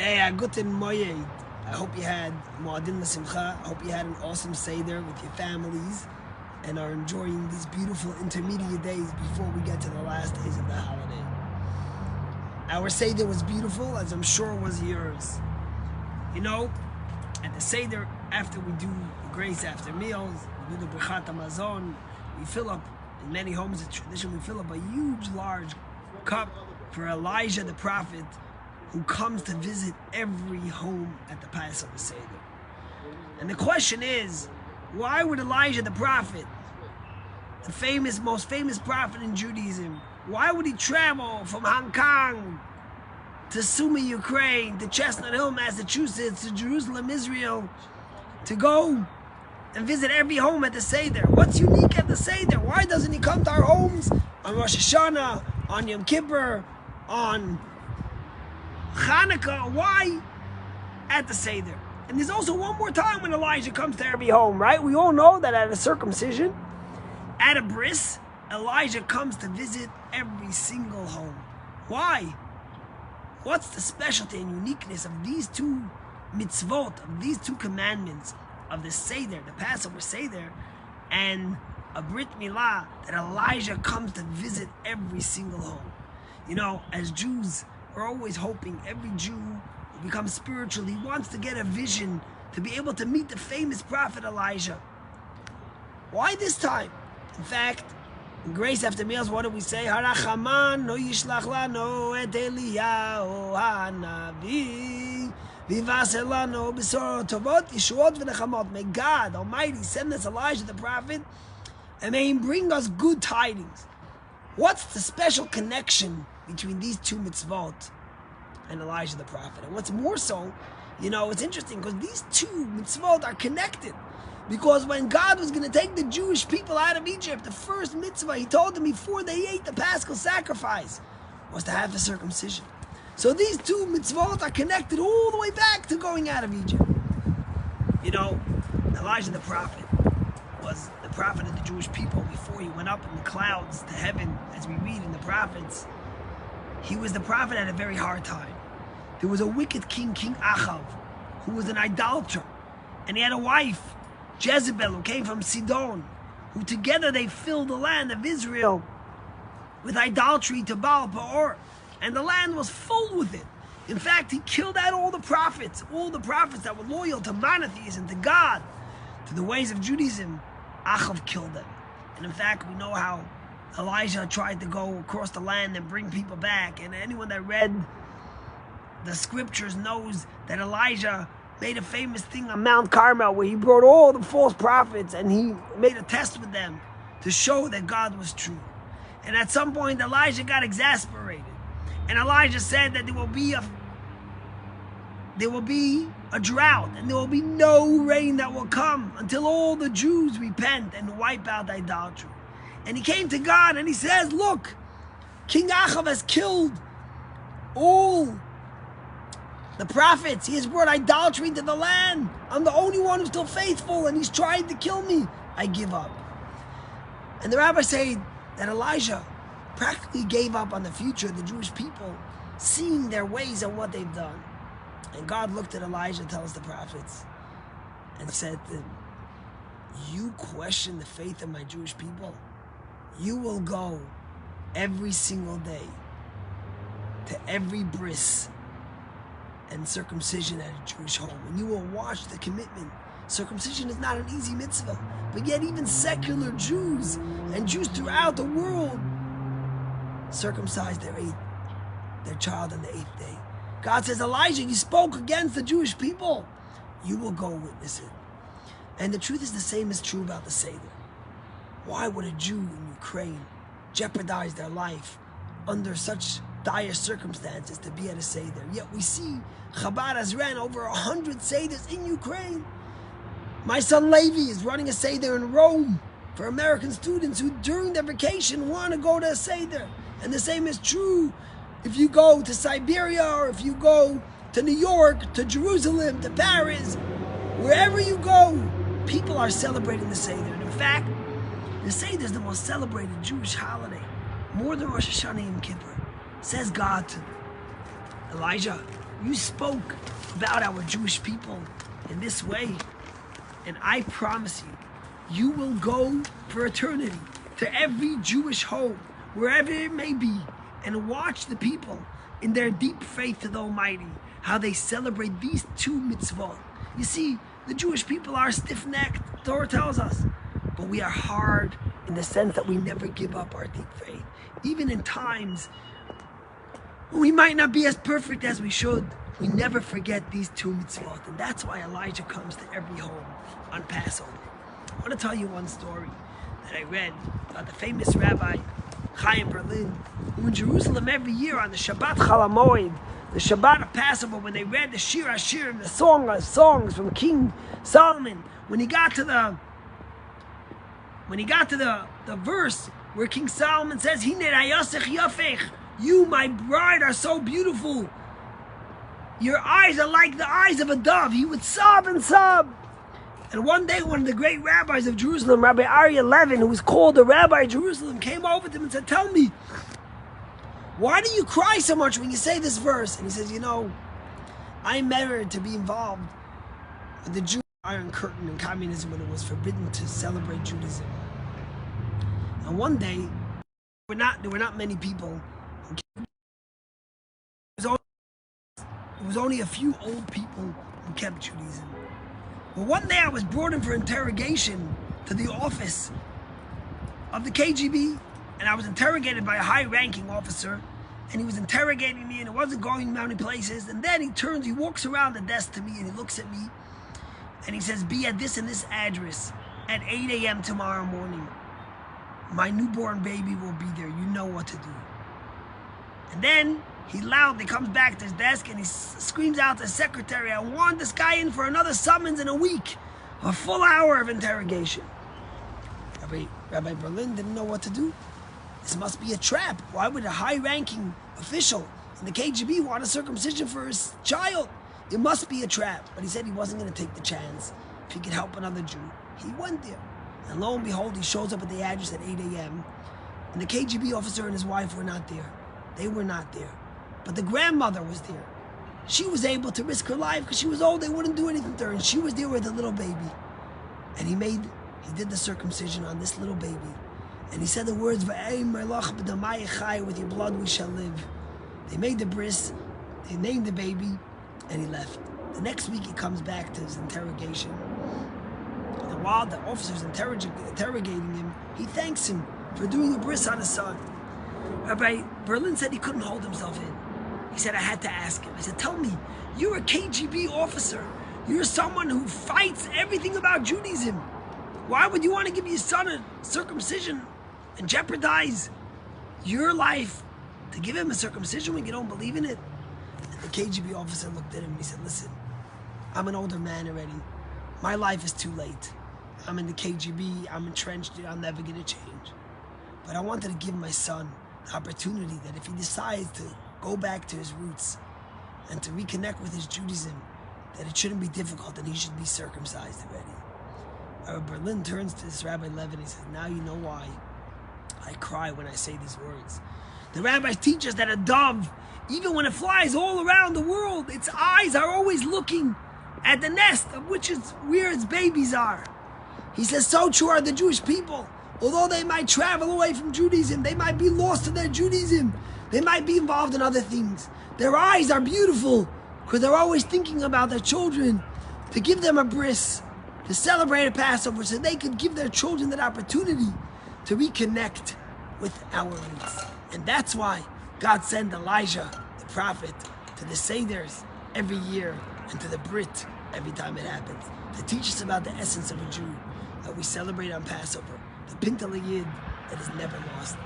Hey, guten Moyed. I hope you had Mu'adin L'Simcha. I hope you had an awesome Seder with your families and are enjoying these beautiful intermediate days before we get to the last days of the holiday. Our Seder was beautiful, as I'm sure was yours. You know, at the Seder, after we do the grace after meals, we do the Birchat HaMazon, we fill up, in many homes it's tradition, we fill up a huge, large cup for Elijah the prophet, who comes to visit every home at the Passover Seder. And the question is, why would Elijah the prophet, the most famous prophet in Judaism, why would he travel from Hong Kong to Sumy, Ukraine, to Chestnut Hill, Massachusetts, to Jerusalem, Israel, to go and visit every home at the Seder? What's unique at the Seder? Why doesn't he come to our homes on Rosh Hashanah, on Yom Kippur, on Hanukkah? Why at the Seder? And there's also one more time when Elijah comes to every home, right? We all know that at a circumcision, at a bris, Elijah comes to visit every single home. Why? What's the specialty and uniqueness of these two mitzvot, of these two commandments, of the Seder, the Passover Seder, and a Brit Milah, that Elijah comes to visit every single home? You know, as Jews, we're always hoping every Jew will become spiritual. He wants to get a vision to be able to meet the famous prophet Elijah. Why this time? In fact, in Grace After Meals, what do we say? Harachaman no yishlach lano et Eliyahu hanavi v'yivaseh lano b'sorot tovot yeshuot v'nechamot. May God Almighty send us Elijah the prophet, and may he bring us good tidings. What's the special connection between these two mitzvot and Elijah the prophet? And what's more so, you know, it's interesting because these two mitzvot are connected. Because when God was going to take the Jewish people out of Egypt, the first mitzvah he told them before they ate the Paschal sacrifice was to have the circumcision. So these two mitzvot are connected all the way back to going out of Egypt. You know, Elijah the prophet was the prophet of the Jewish people before he went up in the clouds to heaven, as we read in the prophets. He was the prophet at a very hard time. There was a wicked king, King Achav, who was an idolater, and he had a wife, Jezebel, who came from Sidon, who together they filled the land of Israel with idolatry to Baal Peor, and the land was full with it. In fact, he killed out all the prophets that were loyal to monotheism, to God, to the ways of Judaism. Achav killed them. And in fact, we know how Elijah tried to go across the land and bring people back, and anyone that read the scriptures knows that Elijah made a famous thing on Mount Carmel where he brought all the false prophets and he made a test with them to show that God was true. And at some point Elijah got exasperated, and Elijah said that there will be a drought and there will be no rain that will come until all the Jews repent and wipe out idolatry. And he came to God and he says, look, King Achav has killed all the prophets. He has brought idolatry into the land. I'm the only one who's still faithful, and he's trying to kill me. I give up. And the rabbis say that Elijah practically gave up on the future of the Jewish people, seeing their ways and what they've done. And God looked at Elijah, tells the prophets, and said to them, you question the faith of my Jewish people? You will go every single day to every bris and circumcision at a Jewish home, and you will watch the commitment. Circumcision is not an easy mitzvah, but yet even secular Jews and Jews throughout the world circumcise their child on the 8th day. God says, Elijah, you spoke against the Jewish people. You will go witness it. And the truth is the same is true about the Seder. Why would a Jew in Ukraine jeopardize their life under such dire circumstances to be at a Seder? Yet we see Chabad has ran over 100 Seders in Ukraine. My son Levi is running a Seder in Rome for American students who during their vacation want to go to a Seder. And the same is true if you go to Siberia, or if you go to New York, to Jerusalem, to Paris. Wherever you go, people are celebrating the Seder. And in fact, the Seder is the most celebrated Jewish holiday, more than Rosh Hashanah and Kippur. Says God to Elijah, You spoke about our Jewish people in this way, and I promise you, you will go for eternity to every Jewish home, wherever it may be, and watch the people in their deep faith to the Almighty, how they celebrate these two mitzvot. You see, the Jewish people are stiff-necked, Torah tells us, but we are hard in the sense that we never give up our deep faith. Even in times when we might not be as perfect as we should, we never forget these two mitzvot, and that's why Elijah comes to every home on Passover. I want to tell you one story that I read about the famous Rabbi Chaim Berlin, who in Jerusalem every year on the Shabbat Chol HaMoed, the Shabbat of Passover, when they read the Shir HaShirim, the Song of Songs from King Solomon, when he got to the verse where King Solomon says, "Hine hayasech yafech," you, my bride, are so beautiful. Your eyes are like the eyes of a dove. He would sob and sob. And one day, one of the great rabbis of Jerusalem, Rabbi Aryeh Levin, who was called the Rabbi of Jerusalem, came over to him and said, "Tell me, why do you cry so much when you say this verse?" And he says, "You know, I'm married to be involved with the Jewish Iron Curtain in communism when it was forbidden to celebrate Judaism. And one day, there were not many people. It was only a few old people who kept Judaism. Well, one day I was brought in for interrogation to the office of the KGB, and I was interrogated by a high-ranking officer, and he was interrogating me, and it wasn't going many places. And then he walks around the desk to me, and he looks at me, and he says, "Be at this and this address at 8 a.m. tomorrow morning. My newborn baby will be there. You know what to do." And then he loudly comes back to his desk and he screams out to his secretary, "I want this guy in for another summons in a week, a full hour of interrogation." Rabbi Berlin didn't know what to do. This must be a trap. Why would a high-ranking official in the KGB want a circumcision for his child? It must be a trap. But he said he wasn't going to take the chance. If he could help another Jew, he went there. And lo and behold, he shows up at the address at 8 a.m. And the KGB officer and his wife were not there. They were not there. But the grandmother was there. She was able to risk her life because she was old. They wouldn't do anything to her. And she was there with a little baby. And he did the circumcision on this little baby. And he said the words, "With your blood we shall live." They made the bris, they named the baby, and he left. The next week he comes back to his interrogation. And while the officer's interrogating him, he thanks him for doing a bris on his son. Rabbi Berlin said he couldn't hold himself in. He said, "I had to ask him." I said, "Tell me, you're a KGB officer. You're someone who fights everything about Judaism. Why would you want to give your son a circumcision and jeopardize your life to give him a circumcision when you don't believe in it?" And the KGB officer looked at him and he said, "Listen, I'm an older man already. My life is too late. I'm in the KGB. I'm entrenched. I'm never going to change. But I wanted to give my son the opportunity that if he decides to go back to his roots and to reconnect with his Judaism, that it shouldn't be difficult and he should be circumcised already." Rabbi Berlin turns to this Rabbi Levin and he says, "Now you know why I cry when I say these words. The rabbis teach us that a dove, even when it flies all around the world, its eyes are always looking at the nest of which is where its babies are." He says, so too are the Jewish people. Although they might travel away from Judaism, they might be lost to their Judaism, they might be involved in other things. Their eyes are beautiful because they're always thinking about their children, to give them a bris, to celebrate a Passover, so they could give their children that opportunity to reconnect with our roots. And that's why God sent Elijah, the prophet, to the Seders every year and to the Brit every time it happens, to teach us about the essence of a Jew that we celebrate on Passover, the Pintel Yid that is never lost.